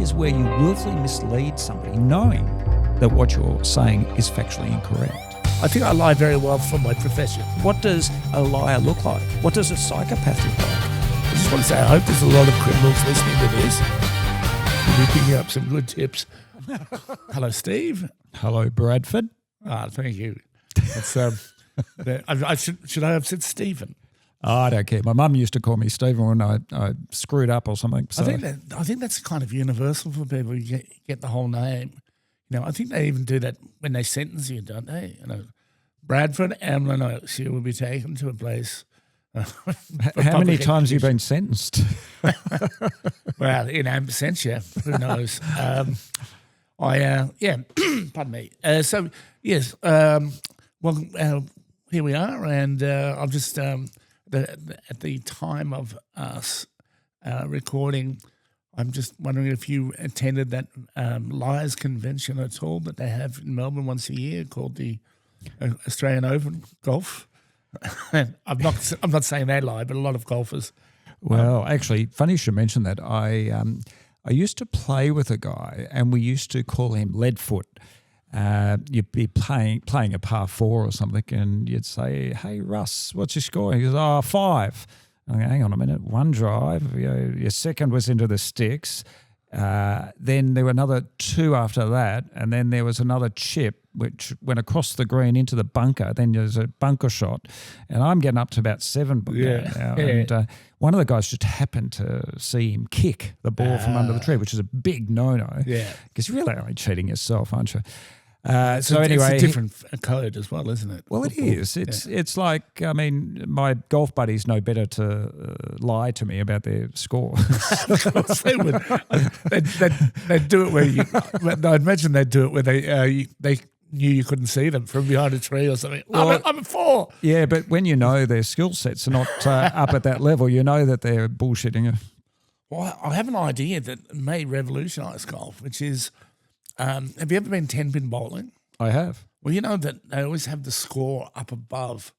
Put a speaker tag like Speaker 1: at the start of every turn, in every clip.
Speaker 1: is where you willfully mislead somebody, knowing that what you're saying is factually incorrect.
Speaker 2: I think I lie very well for my profession.
Speaker 1: What does a liar look like? What does a psychopath look like?
Speaker 2: I just want to say I hope there's a lot of criminals listening to this. You'll be picking up some good tips. Hello, Steve.
Speaker 1: Hello, Bradford.
Speaker 2: Thank you. It's, should I have said Stephen?
Speaker 1: Oh, I don't care. My mum used to call me Stephen when I screwed up or something. So.
Speaker 2: I think that's kind of universal for people. You get the whole name. You know, I think they even do that when they sentence you, don't they? You know, Bradford and she will be taken to a place.
Speaker 1: How many times have you been sentenced?
Speaker 2: Well, in absentia, who knows? Pardon me. So yes, here we are, and I've just at the time of us recording, I'm just wondering if you attended that Liars Convention at all that they have in Melbourne once a year called the Australian Open Golf. I'm not saying they lie, but a lot of golfers.
Speaker 1: Well, actually, funny you should mention that. I used to play with a guy, and we used to call him Leadfoot. You'd be playing a par 4 or something, and you'd say, "Hey Russ, what's your score?" He goes, 5. I go, hang on a minute, one drive, your second was into the sticks. Then there were another 2 after that, and then there was another chip which went across the green into the bunker. Then there's a bunker shot, and I'm getting up to about 7 now. And one of the guys just happened to see him kick the ball from under the tree, which is a big no-no.
Speaker 2: Yeah,
Speaker 1: because you're really only cheating yourself, aren't you?
Speaker 2: So anyway, it's a different code as well, isn't it?
Speaker 1: Well, it is. It's like, I mean, my golf buddies know better to lie to me about their score.
Speaker 2: Of course they would. They'd do it where I'd imagine they'd do it where they knew you couldn't see them from behind a tree or something. Well, I'm a 4.
Speaker 1: Yeah, but when you know their skill sets are not up at that level, you know that they're bullshitting you.
Speaker 2: Well, I have an idea that may revolutionise golf, which is, have you ever been 10-pin bowling?
Speaker 1: I have.
Speaker 2: Well, you know that they always have the score up above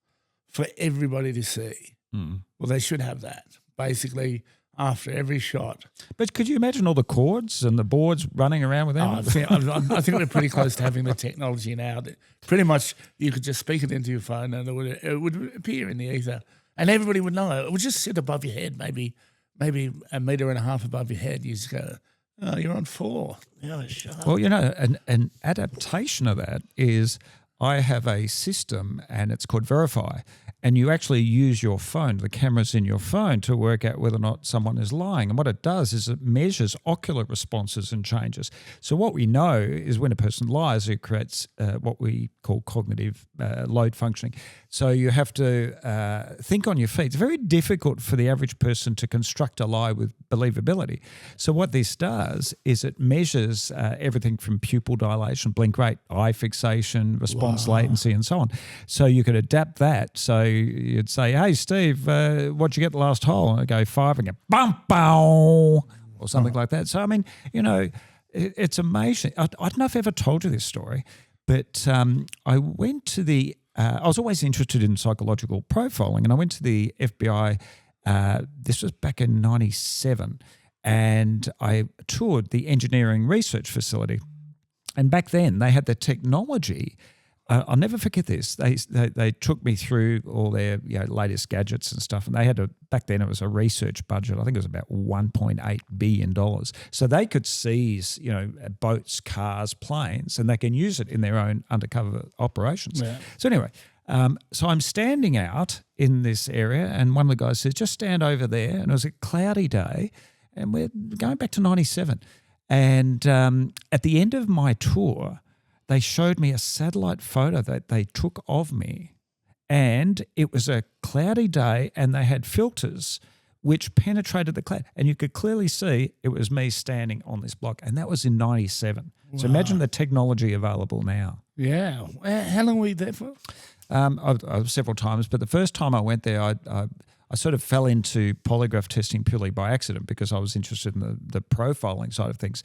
Speaker 2: for everybody to see.
Speaker 1: Mm.
Speaker 2: Well, they should have that, basically, after every shot.
Speaker 1: But could you imagine all the cords and the boards running around with them?
Speaker 2: I think we're pretty close to having the technology now that pretty much you could just speak it into your phone and it would appear in the ether and everybody would know. It would just sit above your head, maybe 1.5 meters above your head. You just go, "Oh, you're on 4. Yeah, sharp."
Speaker 1: Well, you know, an adaptation of that is I have a system and it's called Verify, and you actually use your phone, the cameras in your phone, to work out whether or not someone is lying. And what it does is it measures ocular responses and changes. So what we know is when a person lies, it creates what we call cognitive load functioning. So you have to think on your feet. It's very difficult for the average person to construct a lie with believability. So what this does is it measures everything from pupil dilation, blink rate, eye fixation, response latency, and so on. So you could adapt that. So you'd say, "Hey, Steve, what'd you get the last hole?" And I go 5 and go, "Bum, bow," or something like that. So, I mean, you know, it's amazing. I don't know if I ever told you this story, but I went to the I was always interested in psychological profiling, and I went to the FBI. This was back in 97, and I toured the engineering research facility. And back then, they had the technology. I'll never forget this. They took me through all their latest gadgets and stuff, and they had back then it was a research budget. I think it was about $1.8 billion. So they could seize boats, cars, planes, and they can use it in their own undercover operations. Yeah. So anyway, so I'm standing out in this area, and one of the guys says, "Just stand over there." And it was a cloudy day, and we're going back to 97. And at the end of my tour, they showed me a satellite photo that they took of me, and it was a cloudy day, and they had filters which penetrated the cloud, and you could clearly see it was me standing on this block, and that was in 97. Wow. So imagine the technology available now.
Speaker 2: Yeah. How long were you there for?
Speaker 1: Several times, but the first time I went there, I sort of fell into polygraph testing purely by accident because I was interested in the profiling side of things.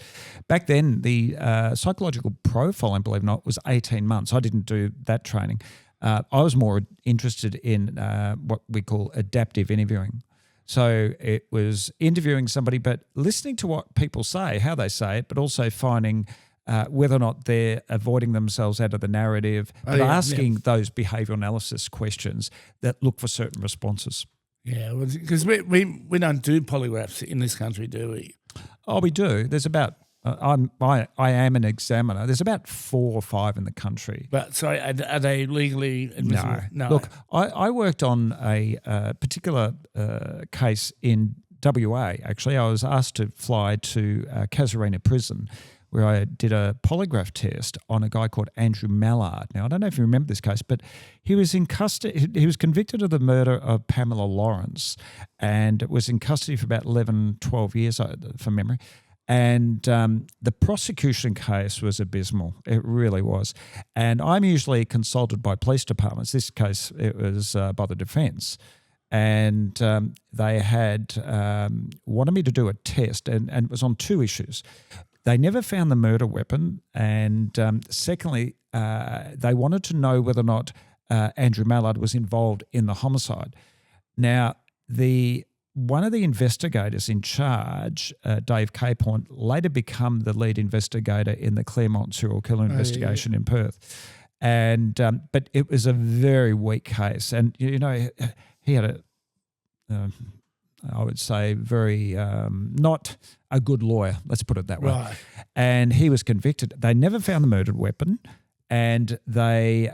Speaker 1: Back then, the psychological profiling, believe it or not, was 18 months. I didn't do that training. I was more interested in what we call adaptive interviewing. So it was interviewing somebody, but listening to what people say, how they say it, but also finding whether or not they're avoiding themselves out of the narrative, but asking those behavioural analysis questions that look for certain responses.
Speaker 2: Yeah, because we don't do polygraphs in this country, do we?
Speaker 1: Oh, we do. There's about I am an examiner. There's about 4 or 5 in the country.
Speaker 2: But sorry, are they legally admissible?
Speaker 1: No. Look, I worked on a particular case in WA. Actually, I was asked to fly to Casuarina Prison, where I did a polygraph test on a guy called Andrew Mallard. Now, I don't know if you remember this case, but he was in custody. He was convicted of the murder of Pamela Lawrence and was in custody for about 11, 12 years, from memory. And the prosecution case was abysmal. It really was. And I'm usually consulted by police departments. This case, it was by the defence. And they had wanted me to do a test, and it was on 2 issues. They never found the murder weapon, and secondly, they wanted to know whether or not Andrew Mallard was involved in the homicide. Now, one of the investigators in charge, Dave Capepoint, later become the lead investigator in the Claremont serial killer investigation in Perth. And but it was a very weak case, and he had I would say very not a good lawyer, let's put it that way.
Speaker 2: Right.
Speaker 1: And he was convicted. They never found the murdered weapon, and he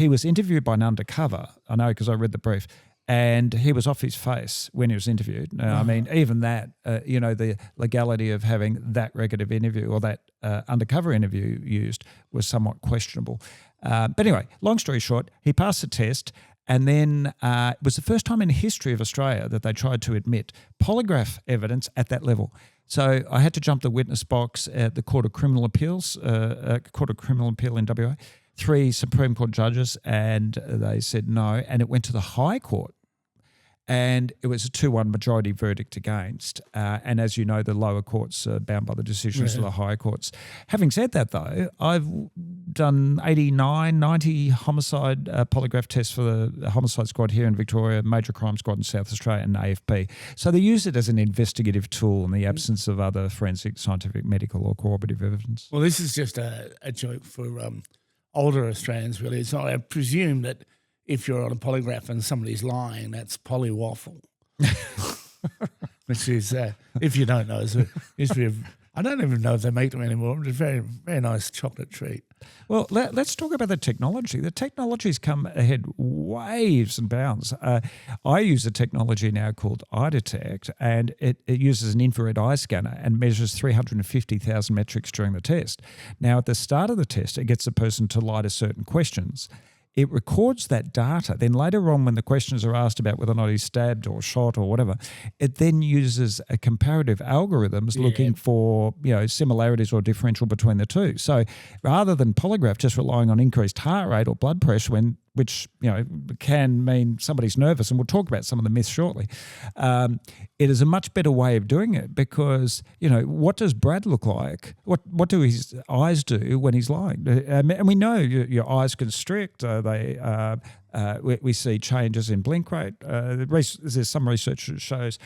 Speaker 1: was interviewed by an undercover. I know because I read the brief. And he was off his face when he was interviewed. I mean, even that, the legality of having that record of interview or that undercover interview used was somewhat questionable. But anyway, long story short, he passed the test, and then it was the first time in the history of Australia that they tried to admit polygraph evidence at that level. So I had to jump the witness box at the Court of Criminal Appeals, Court of Criminal Appeal in WA. 3 Supreme Court judges, and they said no, and it went to the High Court. And it was a 2-1 majority verdict against. And as you know, the lower courts are bound by the decisions of the higher courts. Having said that, though, I've done 89, 90 homicide polygraph tests for the homicide squad here in Victoria, major crime squad in South Australia, and AFP. So they use it as an investigative tool in the absence of other forensic, scientific, medical or corroborative evidence.
Speaker 2: Well, this is just a joke for older Australians, really. So I presume that if you're on a polygraph and somebody's lying, that's polywaffle, which is, if you don't know, is a history of, I don't even know if they make them anymore, but it's a very, very nice chocolate treat.
Speaker 1: Well, let's talk about the technology. The technology's come ahead waves and bounds. I use a technology now called eye detect, and it uses an infrared eye scanner and measures 350,000 metrics during the test. Now, at the start of the test, it gets the person to lie to certain questions. It records that data. Then later on, when the questions are asked about whether or not he's stabbed or shot or whatever, it then uses a comparative algorithms looking for similarities or differential between the two. So rather than polygraph just relying on increased heart rate or blood pressure, which can mean somebody's nervous, and we'll talk about some of the myths shortly. It is a much better way of doing it because, what does Brad look like? What do his eyes do when he's lying? And we know your eyes constrict. We see changes in blink rate. There's some research that shows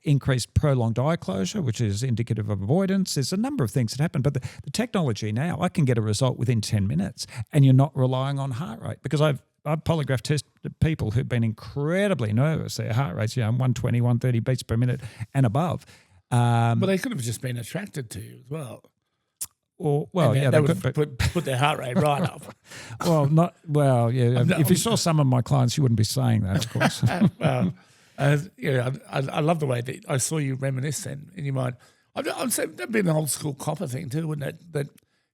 Speaker 1: increased prolonged eye closure, which is indicative of avoidance. There's a number of things that happen, but the technology now, I can get a result within 10 minutes and you're not relying on heart rate because I've polygraph tested people who've been incredibly nervous. Their heart rate's 120, 130 beats per minute and above.
Speaker 2: But they could have just been attracted to you as well.
Speaker 1: They
Speaker 2: would put their heart rate right up.
Speaker 1: If you saw some of my clients, you wouldn't be saying that, of course.
Speaker 2: I love the way that I saw you reminisce then in your mind. I'd say that'd be an old school copper thing too, wouldn't it? That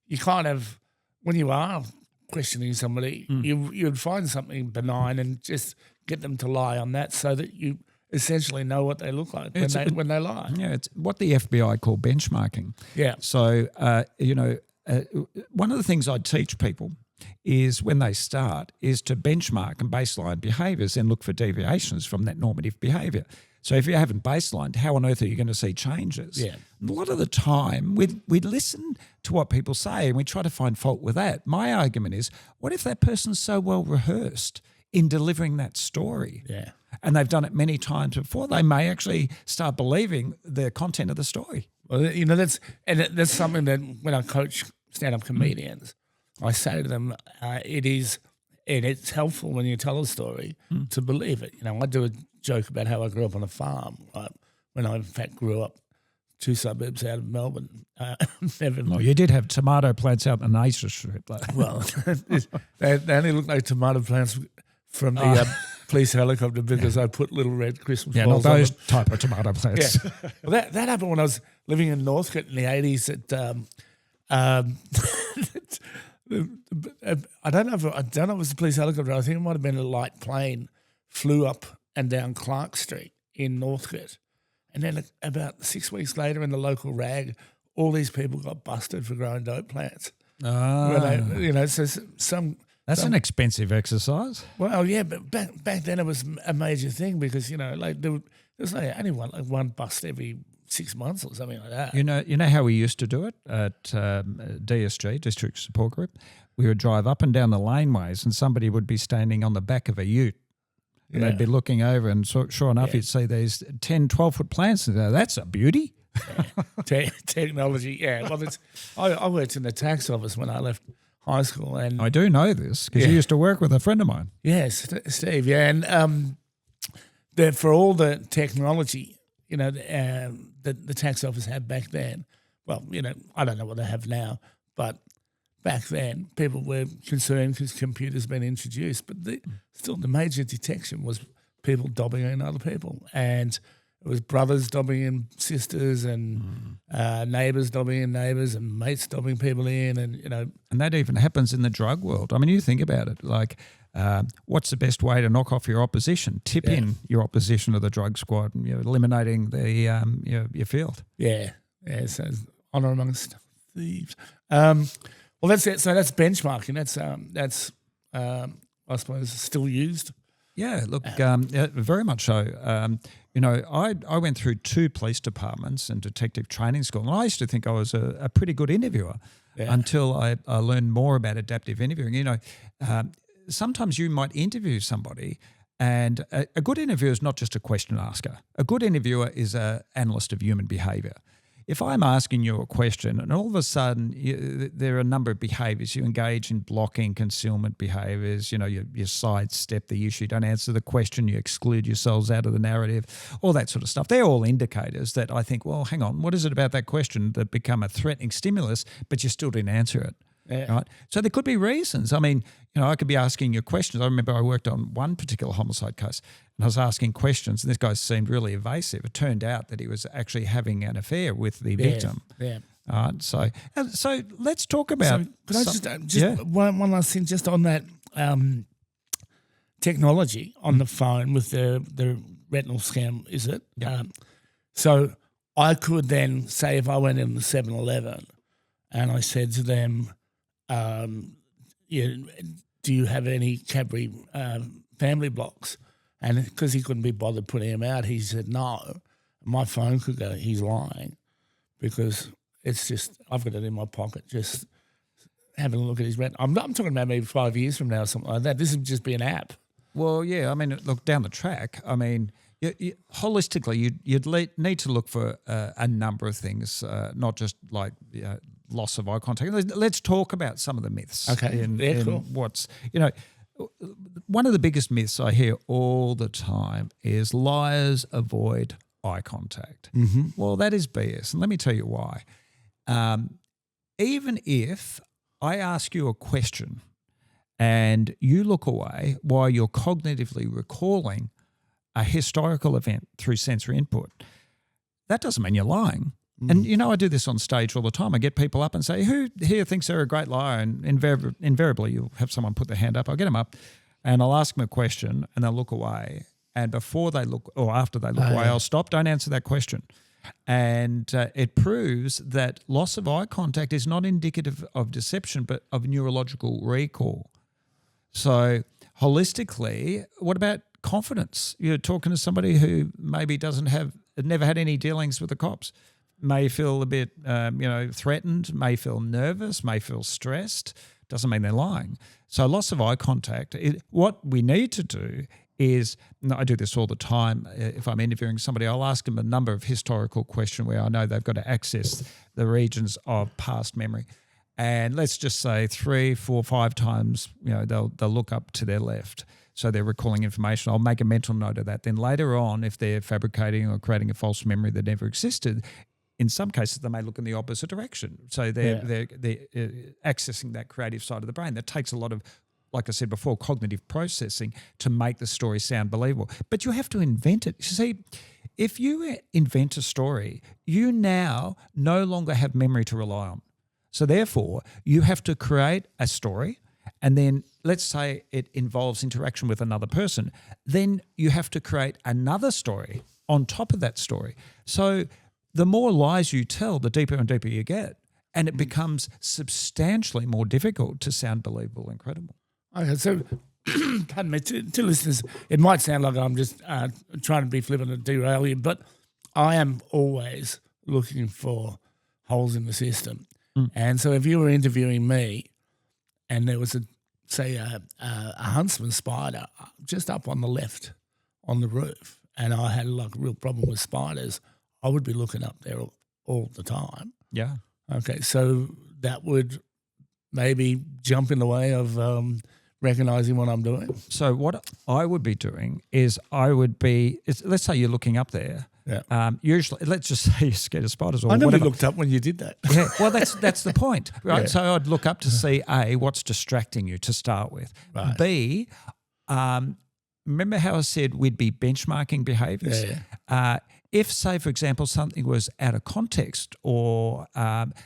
Speaker 2: you kind of, when you are questioning somebody, you'd find something benign and just get them to lie on that so that you essentially know what they look like when they lie.
Speaker 1: Yeah, it's what the FBI call benchmarking.
Speaker 2: Yeah.
Speaker 1: So, one of the things I teach people is when they start is to benchmark and baseline behaviours and look for deviations from that normative behaviour. So if you haven't baselined, how on earth are you going to see changes?
Speaker 2: Yeah.
Speaker 1: And a lot of the time, we listen to what people say and we try to find fault with that. My argument is, what if that person's so well rehearsed in delivering that story?
Speaker 2: Yeah.
Speaker 1: and they've done it many times before, they may actually start believing the content of the story.
Speaker 2: Well, that's something that when I coach stand-up comedians, I say to them, it's helpful when you tell a story to believe it. I do a joke about how I grew up on a farm, right? When I in fact grew up 2 suburbs out of Melbourne.
Speaker 1: Well, you did have tomato plants out in the nature strip, though.
Speaker 2: Well, they only look like tomato plants from the police helicopter because I put little red Christmas balls
Speaker 1: not
Speaker 2: on
Speaker 1: those
Speaker 2: them.
Speaker 1: type of tomato plants.
Speaker 2: Yeah. Well, that happened when I was living in Northcote in the 80s. I don't know if it was the police helicopter. I think it might have been a light plane flew up and down Clark Street in Northcote. And then about 6 weeks later in the local rag, all these people got busted for growing dope plants.
Speaker 1: That's an expensive exercise.
Speaker 2: Well, yeah, but back then it was a major thing because, there was only one bust every 6 months or something like that.
Speaker 1: You know how we used to do it at DSG, District Support Group? We would drive up and down the laneways and somebody would be standing on the back of a ute. And they'd be looking over and sure enough you'd see these 10, 12-foot plants and go, that's a beauty.
Speaker 2: Technology, yeah. Well, I worked in the tax office when I left high school. And
Speaker 1: I do know this because you used to work with a friend of mine.
Speaker 2: Yes, Steve, yeah. And for all the technology, the tax office had back then, well, I don't know what they have now, but back then people were concerned because computers been introduced, but still the major detection was people dobbing in other people, and it was brothers dobbing in sisters and neighbours dobbing in neighbours and mates dobbing people in, and
Speaker 1: And that even happens in the drug world. I mean, you think about it, like what's the best way to knock off your opposition? Tip in your opposition to the drug squad and eliminating the your field.
Speaker 2: Yeah, so honour amongst thieves. Well, that's it. So that's benchmarking. That's I suppose still used.
Speaker 1: Yeah, look, very much so. I went through 2 police departments and detective training school, and I used to think I was a pretty good interviewer until I learned more about adaptive interviewing. Sometimes you might interview somebody, and a good interviewer is not just a question asker. A good interviewer is an analyst of human behaviour. If I'm asking you a question and all of a sudden there are a number of behaviours, you engage in blocking, concealment behaviours, you sidestep the issue, don't answer the question, you exclude yourselves out of the narrative, all that sort of stuff. They're all indicators that I think, well, hang on, what is it about that question that become a threatening stimulus, but you still didn't answer it? Yeah. Right. So there could be reasons. I mean, I could be asking you questions. I remember I worked on one particular homicide case and I was asking questions and this guy seemed really evasive. It turned out that he was actually having an affair with the victim.
Speaker 2: Yeah.
Speaker 1: So let's talk about.
Speaker 2: So could I just one last thing just on that technology on the phone with the retinal scan, is it?
Speaker 1: Yeah.
Speaker 2: So I could then say if I went in the 7-Eleven and I said to them, do you have any Cadbury family blocks? And because he couldn't be bothered putting them out, he said no. My phone could go, he's lying, because it's just, I've got it in my pocket, just having a look at his rent. I'm talking about maybe 5 years from now or something like that. This would just be an app.
Speaker 1: Well, yeah, I mean, look, down the track, I mean, holistically, you'd need to look for a number of things, not just like loss of eye contact. Let's talk about some of the myths.
Speaker 2: Okay, cool.
Speaker 1: What's, one of the biggest myths I hear all the time is liars avoid eye contact.
Speaker 2: Mm-hmm.
Speaker 1: Well, that is BS, and let me tell you why. Even if I ask you a question and you look away while you're cognitively recalling a historical event through sensory input, that doesn't mean you're lying. And, I do this on stage all the time. I get people up and say, who here thinks they're a great liar? And invariably you'll have someone put their hand up. I'll get them up and I'll ask them a question and they'll look away. And before they look or after they look away, I'll stop, don't answer that question. And it proves that loss of eye contact is not indicative of deception but of neurological recall. So holistically, what about confidence? You're talking to somebody who maybe never had any dealings with the cops, may feel a bit, threatened, may feel nervous, may feel stressed. Doesn't mean they're lying. So loss of eye contact, what we need to do is, and I do this all the time, if I'm interviewing somebody, I'll ask them a number of historical questions where I know they've got to access the regions of past memory. And let's just say 3, 4, 5 times, they'll look up to their left. So they're recalling information. I'll make a mental note of that. Then later on, if they're fabricating or creating a false memory that never existed, in some cases they may look in the opposite direction. So they're accessing that creative side of the brain. That takes a lot of, like I said before, cognitive processing to make the story sound believable. But you have to invent it. You see, if you invent a story, you now no longer have memory to rely on. So therefore, you have to create a story, and then let's say it involves interaction with another person. Then you have to create another story on top of that story. So the more lies you tell, the deeper and deeper you get, and it becomes substantially more difficult to sound believable and credible.
Speaker 2: Okay, so pardon me, to listeners, it might sound like I'm just trying to be flippant and derail you, but I am always looking for holes in the system. And so if you were interviewing me and there was a huntsman spider just up on the left on the roof, and I had like a real problem with spiders, I would be looking up there all the time.
Speaker 1: Yeah.
Speaker 2: Okay, so that would maybe jump in the way of recognizing what I'm doing.
Speaker 1: So what I would be doing is let's say you're looking up there.
Speaker 2: Yeah.
Speaker 1: Usually, let's just say you're scared of spiders or
Speaker 2: I never
Speaker 1: whatever.
Speaker 2: looked up when you did that.
Speaker 1: Yeah, well, that's the point, right?
Speaker 2: Yeah.
Speaker 1: So I'd look up to see A, what's distracting you to start with.
Speaker 2: Right.
Speaker 1: B, remember how I said we'd be benchmarking behaviours?
Speaker 2: Yeah.
Speaker 1: If, say, for example, something was out of context or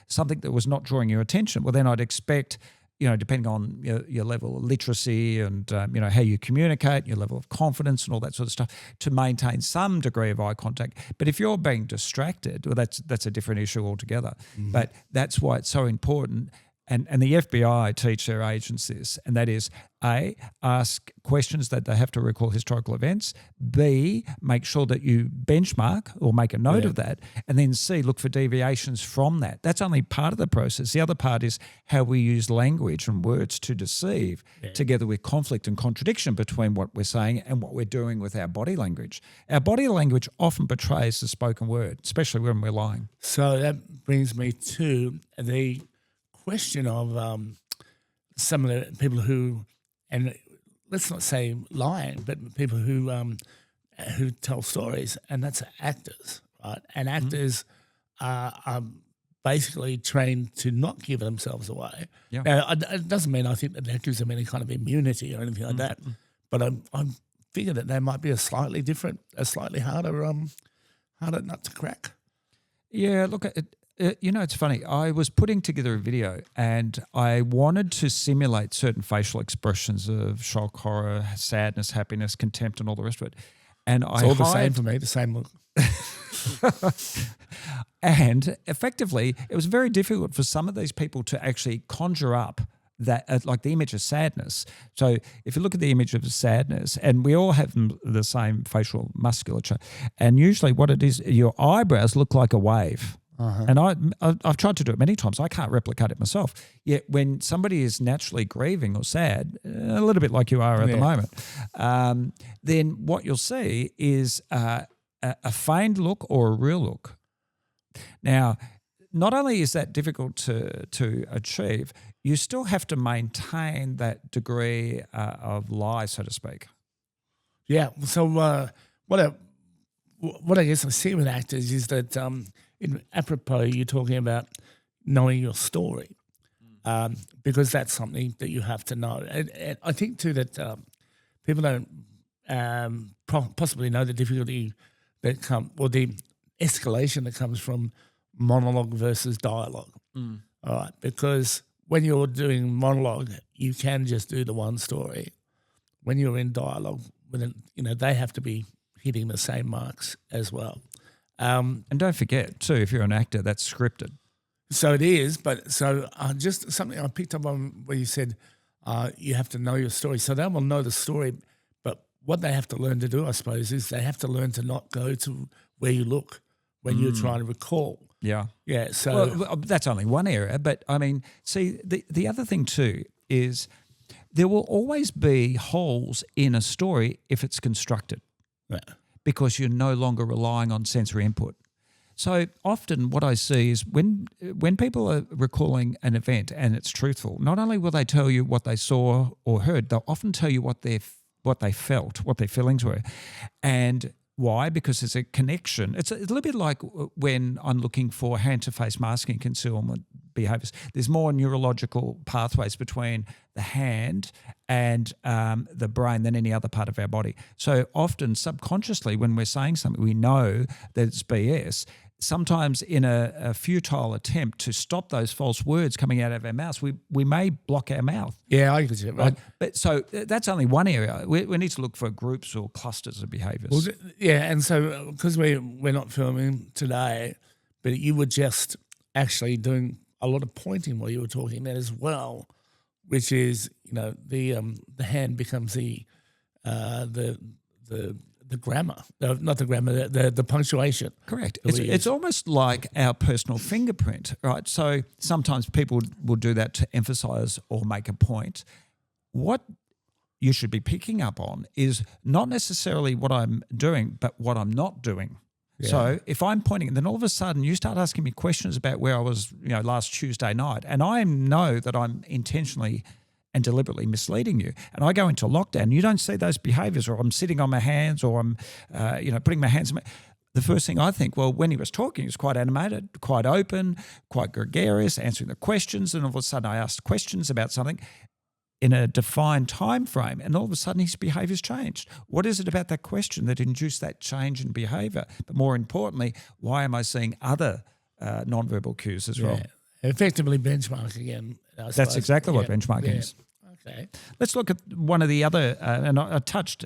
Speaker 1: something that was not drawing your attention, well, then I'd expect, depending on your level of literacy and, how you communicate, your level of confidence and all that sort of stuff, to maintain some degree of eye contact. But if you're being distracted, well, that's a different issue altogether. Mm-hmm. But that's why it's so important. And the FBI teach their agents this, and that is, A, ask questions that they have to recall historical events. B, make sure that you benchmark or make a note of that. And then C, look for deviations from that. That's only part of the process. The other part is how we use language and words to deceive, together with conflict and contradiction between what we're saying and what we're doing with our body language. Our body language often betrays the spoken word, especially when we're lying.
Speaker 2: So that brings me to the question of some of the people who, and let's not say lying, but people who tell stories, and that's actors, right? And actors are basically trained to not give themselves away. Yeah. Now, it doesn't mean I think that gives them any kind of immunity or anything like that, but I figure that they might be a slightly harder nut to crack.
Speaker 1: Yeah, look, it's funny. I was putting together a video and I wanted to simulate certain facial expressions of shock, horror, sadness, happiness, contempt, and all the rest of it. And
Speaker 2: it's all the same for me, the same look.
Speaker 1: And effectively, it was very difficult for some of these people to actually conjure up that, like the image of sadness. So if you look at the image of sadness, and we all have the same facial musculature, and usually what it is, your eyebrows look like a wave. Uh-huh. And I've tried to do it many times. I can't replicate it myself. Yet when somebody is naturally grieving or sad, a little bit like you are at the moment, then what you'll see is a feigned look or a real look. Now, not only is that difficult to achieve, you still have to maintain that degree of lie, so to speak.
Speaker 2: Yeah. So what I guess I see with actors is that apropos, you're talking about knowing your story, because that's something that you have to know. And I think too that people don't possibly know the difficulty that or the escalation that comes from monologue versus dialogue. All right, because when you're doing monologue, you can just do the one story. When you're in dialogue, they have to be hitting the same marks as well.
Speaker 1: And don't forget, too, if you're an actor, that's scripted.
Speaker 2: So it is, but just something I picked up on where you said you have to know your story. So they will know the story, but what they have to learn to do, I suppose, is they have to learn to not go to where you look when you're trying to recall.
Speaker 1: Yeah.
Speaker 2: Yeah. So
Speaker 1: well, that's only one area, but I mean, see, the other thing too is there will always be holes in a story if it's constructed, because you're no longer relying on sensory input. So often what I see is when people are recalling an event and it's truthful, not only will they tell you what they saw or heard, they'll often tell you what they felt, what their feelings were. And why? Because there's a connection. It's a little bit like when I'm looking for hand-to-face masking concealment behaviours. There's more neurological pathways between the hand and the brain than any other part of our body. So often subconsciously when we're saying something, we know that it's BS. Sometimes in a futile attempt to stop those false words coming out of our mouths, we may block our mouth.
Speaker 2: Yeah, I can see it, right?
Speaker 1: But so that's only one area. We need to look for groups or clusters of behaviours.
Speaker 2: Well, yeah, and so because we're not filming today, but you were just actually doing a lot of pointing while you were talking that as well, which is, you know, the hand becomes the grammar, not the grammar, the punctuation.
Speaker 1: Correct. It's almost like our personal fingerprint, right? So sometimes people will do that to emphasise or make a point. What you should be picking up on is not necessarily what I'm doing, but what I'm not doing. Yeah. So if I'm pointing, and then all of a sudden you start asking me questions about where I was, you know, last Tuesday night, and I know that I'm intentionally and deliberately misleading you, and I go into lockdown, you don't see those behaviours, or I'm sitting on my hands, or I'm, putting my hands. The first thing I think, well, when he was talking, he was quite animated, quite open, quite gregarious, answering the questions, and all of a sudden I asked questions about something in a defined time frame, and all of a sudden his behaviour's changed. What is it about that question that induced that change in behaviour? But more importantly, why am I seeing other nonverbal cues as well?
Speaker 2: Effectively benchmark again.
Speaker 1: That's exactly what benchmarking is.
Speaker 2: Okay.
Speaker 1: Let's look at one of the other, and I touched,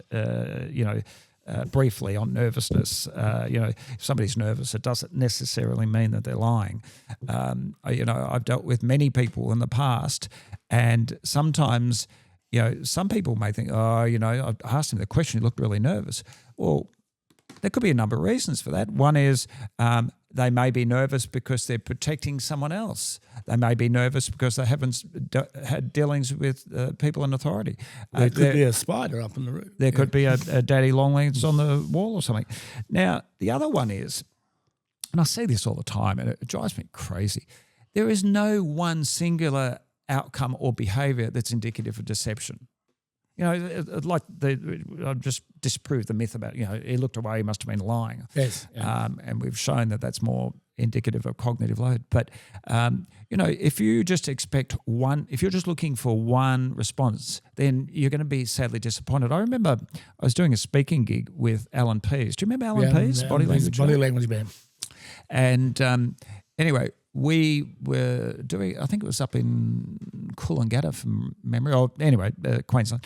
Speaker 1: briefly on nervousness. If somebody's nervous, it doesn't necessarily mean that they're lying. I've dealt with many people in the past, and sometimes, some people may think, I asked him the question, he looked really nervous. Well, there could be a number of reasons for that. One is they may be nervous because they're protecting someone else. They may be nervous because they haven't had dealings with people in authority.
Speaker 2: There could be a spider up in the roof.
Speaker 1: There could be a daddy longlegs on the wall or something. Now, the other one is, and I see this all the time, and it drives me crazy, there is no one singular outcome or behaviour that's indicative of deception. I've just disproved the myth about, he looked away, he must have been lying.
Speaker 2: Yes. Yeah.
Speaker 1: And we've shown that that's more indicative of cognitive load. But, if you just if you're just looking for one response, then you're going to be sadly disappointed. I remember I was doing a speaking gig with Alan Pease. Do you remember Alan Pease? Body
Speaker 2: language band.
Speaker 1: And anyway, we were doing, I think it was up in Coolangatta from memory, Queensland.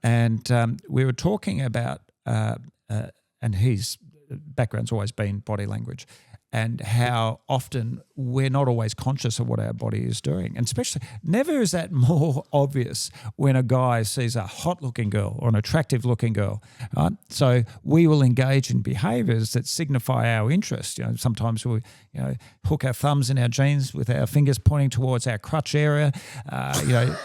Speaker 1: And we were talking about, and his background's always been body language, and how often we're not always conscious of what our body is doing. And especially, never is that more obvious when a guy sees a hot-looking girl or an attractive-looking girl. Right? So we will engage in behaviours that signify our interest. Sometimes we, hook our thumbs in our jeans with our fingers pointing towards our crotch area,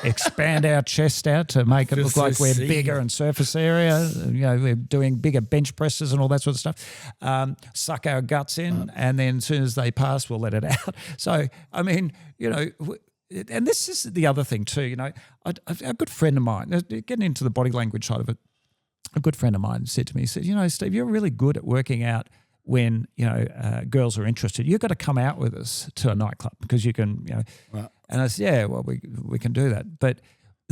Speaker 1: expand our chest out to make it look like we're bigger and surface area. We're doing bigger bench presses and all that sort of stuff. Suck our guts in, and then as soon as they pass, we'll let it out. So, I mean, and this is the other thing too, a good friend of mine, getting into the body language side of it, a good friend of mine said to me, he said, Steve, you're really good at working out when, girls are interested. You've got to come out with us to a nightclub because you can, Right. And I said, yeah, well, we can do that. But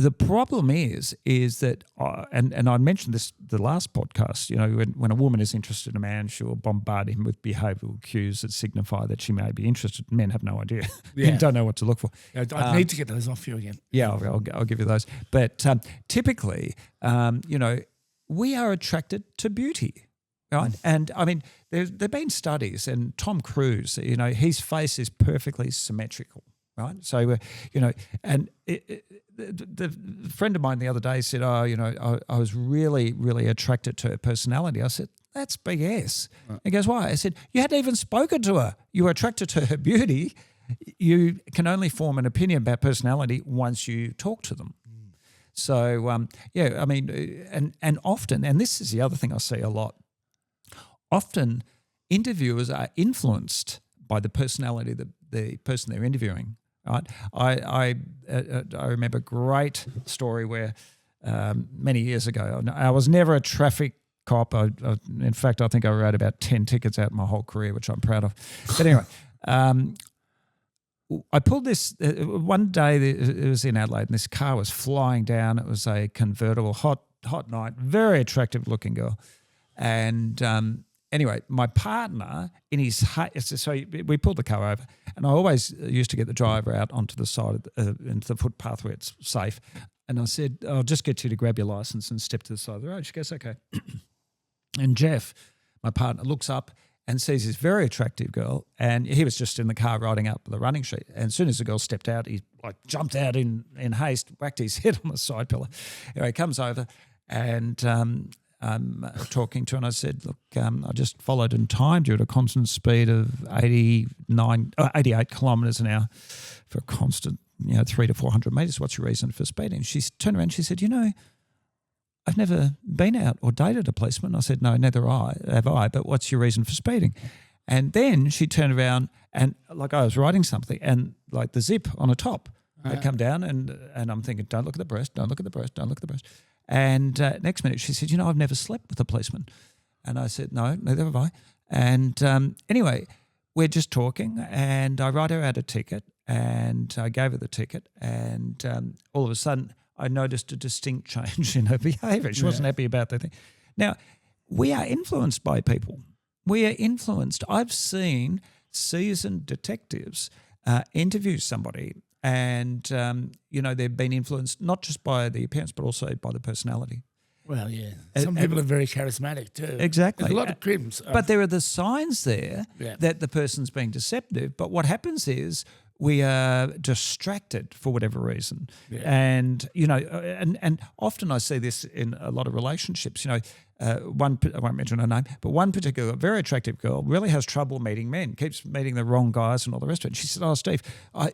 Speaker 1: the problem is that, and I mentioned this the last podcast, when a woman is interested in a man, she will bombard him with behavioural cues that signify that she may be interested. Men have no idea.
Speaker 2: Yeah.
Speaker 1: Men don't know what to look for.
Speaker 2: I need to get those off you again.
Speaker 1: Yeah, I'll give you those. But typically, we are attracted to beauty. Right. And I mean, there've been studies, and Tom Cruise, his face is perfectly symmetrical. Right. So, and the friend of mine the other day said, I was really, really attracted to her personality. I said, that's BS. Right. He goes, why? I said, you hadn't even spoken to her. You were attracted to her beauty. You can only form an opinion about personality once you talk to them. So yeah, I mean, and often, and this is the other thing I see a lot. Often, interviewers are influenced by the personality of the person they're interviewing. Right? I remember a great story where many years ago, I was never a traffic cop. In fact, I think I wrote about 10 tickets out in my whole career, which I'm proud of. But anyway, I pulled this one day. It was in Adelaide, and this car was flying down. It was a convertible, hot night, very attractive looking girl. And anyway, my partner in his so we pulled the car over, and I always used to get the driver out onto the side of into the footpath where it's safe. And I said, "I'll just get you to grab your license and step to the side of the road." She goes, "Okay." And Jeff, my partner, looks up and sees this very attractive girl, and he was just in the car riding up the running sheet. And as soon as the girl stepped out, he jumped out in haste, whacked his head on the side pillar. Anyway, he comes over, and I'm talking to her, and I said, "Look, I just followed and timed you at a constant speed of 88 kilometres an hour for a constant, 300 to 400 metres. What's your reason for speeding?" She turned around and she said, "I've never been out or dated a policeman." I said, "No, neither have I, but what's your reason for speeding?" And then she turned around and like I was writing something, and like the zip on the top had come down, and I'm thinking, don't look at the breast, don't look at the breast, don't look at the breast. And next minute she said, "I've never slept with a policeman." And I said, "No, neither have I." And anyway, we're just talking, and I write her out a ticket, and I gave her the ticket, and all of a sudden I noticed a distinct change in her behaviour. She wasn't happy about the thing. Now, we are influenced by people. We are influenced. I've seen seasoned detectives interview somebody, and they've been influenced not just by the appearance but also by the personality.
Speaker 2: Well, yeah. Some people are very charismatic too.
Speaker 1: Exactly.
Speaker 2: There's a lot of crims.
Speaker 1: But there are the signs there that the person's being deceptive. But what happens is we are distracted for whatever reason. Yeah. And, and often I see this in a lot of relationships. I won't mention her name, but one particular very attractive girl really has trouble meeting men, keeps meeting the wrong guys and all the rest of it. She said, "Oh, Steve, I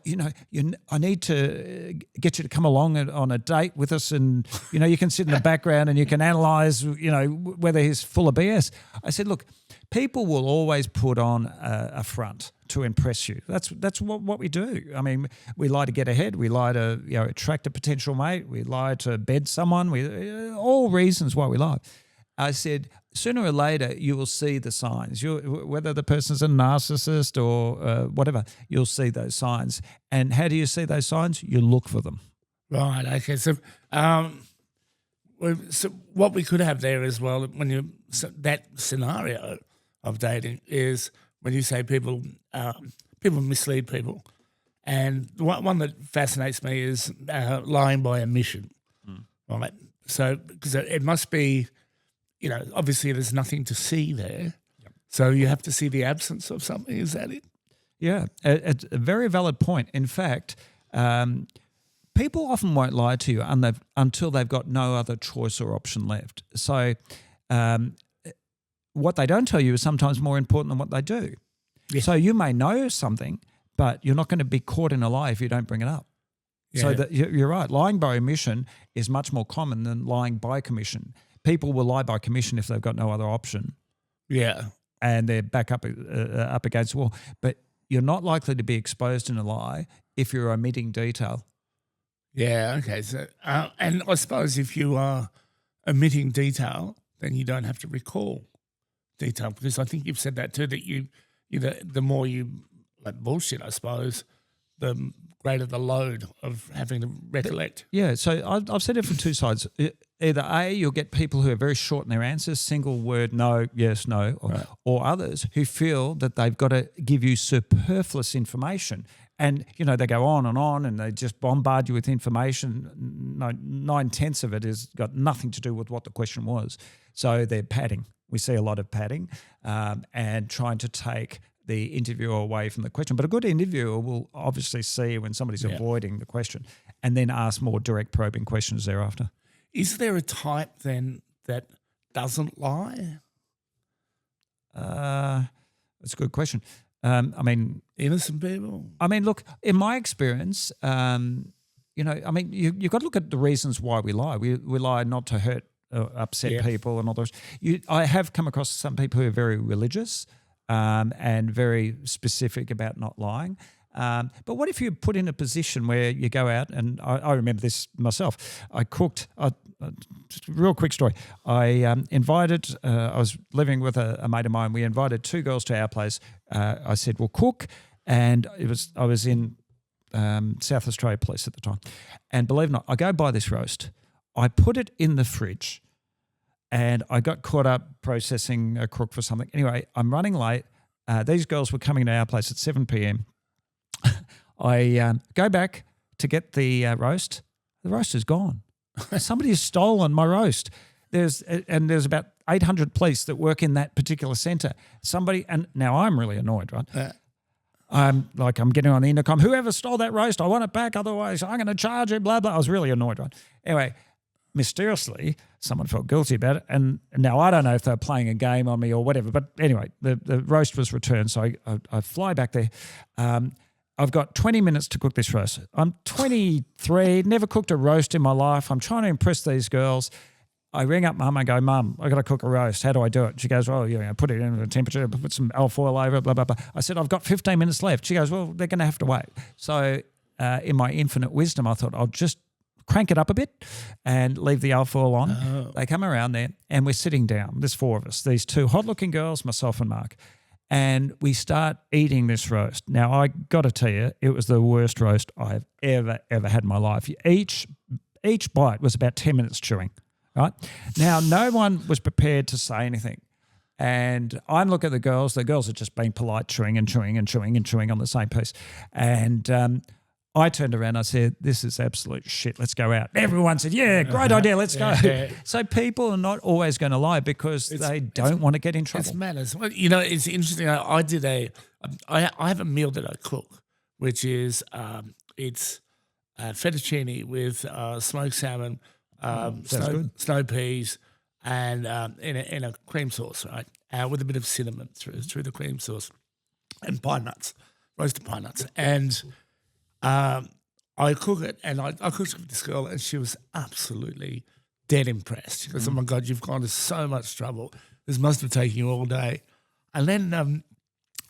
Speaker 1: need to get you to come along on a date with us, and you can sit in the background and you can analyse whether he's full of BS." I said, "Look, people will always put on a front to impress you. That's what we do. I mean, we lie to get ahead. We lie to attract a potential mate. We lie to bed someone. All reasons why we lie." I said, sooner or later you will see the signs. Whether the person's a narcissist or whatever, you'll see those signs. And how do you see those signs? You look for them.
Speaker 2: Right. Okay. So, so what we could have there as well, that scenario of dating is when you say people mislead people, and one that fascinates me is lying by omission. Right. So because it must be. Obviously there's nothing to see there. Yep. So you have to see the absence of something. Is that it?
Speaker 1: Yeah, it's a very valid point. In fact, people often won't lie to you until they've got no other choice or option left. So what they don't tell you is sometimes more important than what they do. Yeah. So you may know something, but you're not going to be caught in a lie if you don't bring it up. Yeah. So you're right. Lying by omission is much more common than lying by commission. People will lie by commission if they've got no other option.
Speaker 2: Yeah.
Speaker 1: And they're back up against the wall. But you're not likely to be exposed in a lie if you're omitting detail.
Speaker 2: Yeah, okay. So, and I suppose if you are omitting detail, then you don't have to recall detail, because I think you've said that too, that the more you bullshit, I suppose, the greater the load of having to recollect.
Speaker 1: Yeah, so I've said it from two sides. Either A, you'll get people who are very short in their answers, single word, no, yes, no, or others who feel that they've got to give you superfluous information. And, they go on and they just bombard you with information. 9/10 of it has got nothing to do with what the question was. So they're padding. We see a lot of padding and trying to take the interviewer away from the question. But a good interviewer will obviously see when somebody's avoiding the question and then ask more direct probing questions thereafter.
Speaker 2: Is there a type then that doesn't lie?
Speaker 1: That's a good question.
Speaker 2: Innocent people?
Speaker 1: Look, in my experience, I mean, you've got to look at the reasons why we lie. We lie not to hurt or upset people and all those. I have come across some people who are very religious and very specific about not lying. But what if you're put in a position where you go out, and I remember this myself. I cooked, just a real quick story. I invited, I was living with a mate of mine. We invited 2 girls to our place. I said, we'll cook. And I was in South Australia Police at the time. And believe it or not, I go buy this roast. I put it in the fridge and I got caught up processing a crook for something. Anyway, I'm running late. These girls were coming to our place at 7 p.m. I go back to get the roast. The roast is gone. Somebody has stolen my roast. There's about 800 police that work in that particular centre. And now I'm really annoyed, right? I'm getting on the intercom. Whoever stole that roast, I want it back. Otherwise, I'm going to charge it. Blah blah. I was really annoyed, right? Anyway, mysteriously, someone felt guilty about it, and now I don't know if they're playing a game on me or whatever. But anyway, the roast was returned, so I fly back there. I've got 20 minutes to cook this roast. I'm 23, never cooked a roast in my life. I'm trying to impress these girls. I ring up Mum. I go, Mum, I got to cook a roast. How do I do it? She goes, well, put it in the temperature, put some alfoil over it, blah, blah, blah. I said, I've got 15 minutes left. She goes, well, they're going to have to wait. So in my infinite wisdom, I thought I'll just crank it up a bit and leave the alfoil on. Oh. They come around there and we're sitting down. There's 4 of us, these 2 hot-looking girls, myself and Mark. And we start eating this roast. Now, I got to tell you, it was the worst roast I've ever had in my life. Each bite was about 10 minutes chewing. Right now, no one was prepared to say anything, and I look at the girls. The girls are just being polite, chewing and chewing and chewing and chewing on the same piece. And I turned around. I said, "This is absolute shit. Let's go out." Everyone said, "Yeah, great idea. Let's go." Yeah. So people are not always going to lie because they don't want to get in trouble.
Speaker 2: It matters. Well, it's interesting. I have a meal that I cook, which is it's fettuccine with smoked salmon. Snow peas and in a cream sauce, right? With a bit of cinnamon through the cream sauce, and pine nuts, roasted pine nuts. And I cook it, and I cooked it with this girl, and she was absolutely dead impressed. She goes, oh my God, you've gone to so much trouble. This must have taken you all day. And then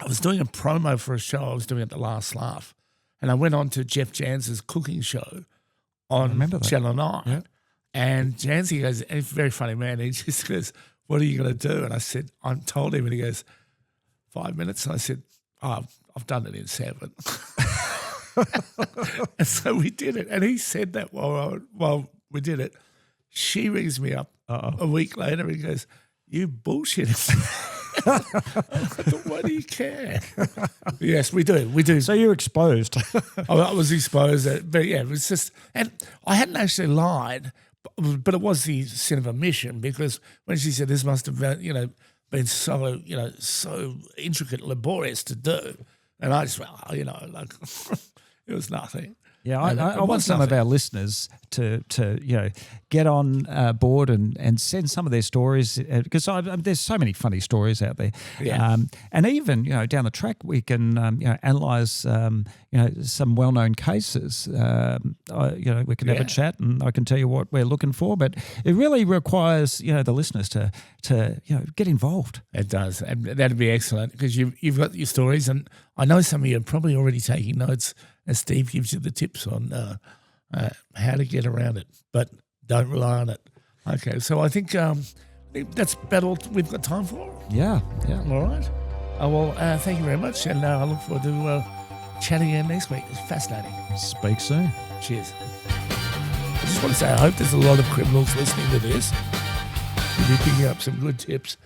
Speaker 2: I was doing a promo for a show I was doing at the Last Laugh, and I went on to Jeff Jansen's cooking show on Channel 9. Yeah. And Jancy goes, and he's a very funny man. He just goes, what are you going to do? And I said, I told him, and he goes, 5 minutes. And I said, I've done it in 7. And so we did it. And he said that while we did it. She rings me up a week later and goes, you bullshit. I thought, why do you care? Yes, we do.
Speaker 1: So you're exposed.
Speaker 2: I was exposed. But yeah, it was just, and I hadn't actually lied, but it was the sin of omission, because when she said this must have been so intricate, laborious to do, and I just it was nothing.
Speaker 1: Yeah, I want some of our listeners to get on board and send some of their stories, because there's so many funny stories out there. Yeah. And even down the track we can analyse some well-known cases. We can have a chat and I can tell you what we're looking for. But it really requires the listeners to get involved.
Speaker 2: It does, and that'd be excellent, because you've got your stories, and I know some of you are probably already taking notes as Steve gives you the tips on how to get around it, but don't rely on it. Okay, so I think that's about all we've got time for.
Speaker 1: Yeah.
Speaker 2: All right. Well, thank you very much, and I look forward to chatting again next week. It's fascinating.
Speaker 1: Speak soon.
Speaker 2: Cheers. I just want to say I hope there's a lot of criminals listening to this. You'll be picking up some good tips.